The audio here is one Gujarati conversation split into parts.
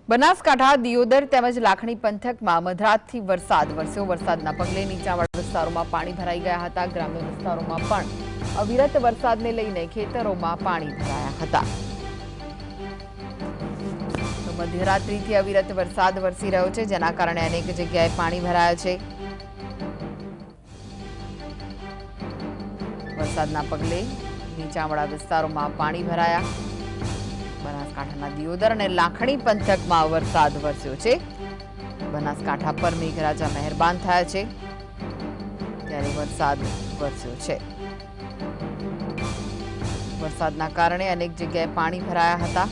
બનાસકાંઠા દિયોદર તેમજ લાખણી પંથકમાં મધરાતથી વરસાદ વરસ્યો। વરસાદના પગલે નીચાણવાળા વિસ્તારોમાં પાણી ભરાઈ ગયા હતા। ગ્રામ્ય વિસ્તારોમાં પણ અવિરત વરસાદને લઈને ખેતરોમાં પાણી ભરાયા હતા। તો મધ્યરાત્રિથી અવિરત વરસાદ વરસી રહ્યો છે, જેના કારણે અનેક જગ્યાએ પાણી ભરાયા છે। વરસાદના પગલે નીચાણવાળા વિસ્તારોમાં પાણી ભરાયા। બનાસકાંઠાના દિયોદર અને લાખણી પંથકમાં વરસાદ વરસ્યો છે। બનાસકાંઠા પર મેઘરાજા મહેરબાન થયા છે, ત્યારે વરસાદ વરસ્યો છે। વરસાદના કારણે અનેક જગ્યાએ પાણી ભરાયા હતા।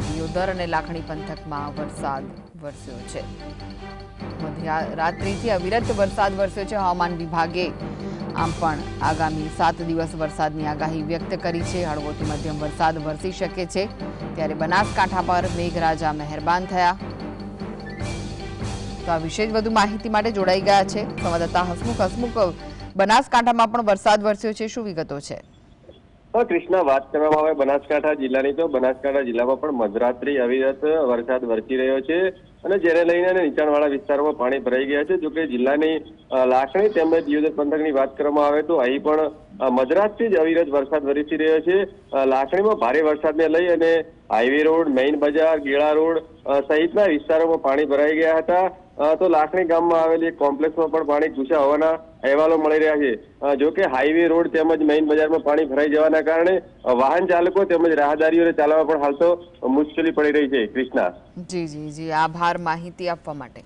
દિયોદર અને લાખણી પંથકમાં વરસાદ વરસ્યો છે। મધ્યરાત્રિથી અવિરત વરસાદ વરસ્યો છે। હવામાન વિભાગે આમ પણ આગામી 7 દિવસ વરસાદની આગાહી વ્યક્ત કરી છે। હળવોથી મધ્યમ વરસાદ વરસી શકે છે, ત્યારે બનાસકાંઠા પર મેઘરાજા મહેરબાન થયા। તો આ વિશે વધુ માહિતી માટે જોડાઈ ગયા છે સંવાદદાતા હસમુખ। બનાસકાંઠામાં પણ વરસાદ વરસ્યો છે, શું વિગતો છે? કૃષ્ણા, વાત કરવામાં આવે બનાસકાંઠા જિલ્લાની તો બનાસકાંઠા જિલ્લામાં પણ મધરાત્રી અવિરત વરસાદ વરસી રહ્યો છે, અને જેને લઈને નીચાણવાળા વિસ્તારોમાં પાણી ભરાઈ ગયા છે। જોકે જિલ્લાની લાખણી તેમજ દિયોદર પંથકની વાત કરવામાં આવે તો અહીં પણ મધરાતથી જ અવિરત વરસાદ વરસી રહ્યો છે। લાખણીમાં ભારે વરસાદને લઈ અને હાઈવે રોડ, મેઇન બજાર, ગેળા રોડ સહિતના વિસ્તારોમાં પાણી ભરાઈ ગયા હતા। તો લાખણી ગામમાં આવેલી એક કોમ્પ્લેક્સમાં પણ પાણી ઘૂસ્યા હોવાના અહેવાલો મળી રહ્યા છે। જોકે હાઈવે રોડ તેમજ મેઇન બજારમાં પાણી ભરાઈ જવાના કારણે વાહન ચાલકો તેમજ રાહદારીઓને ચાલવા પણ હાલ તો મુશ્કેલી પડી રહી છે। કૃષ્ણા, જી, આભાર માહિતી આપવા માટે।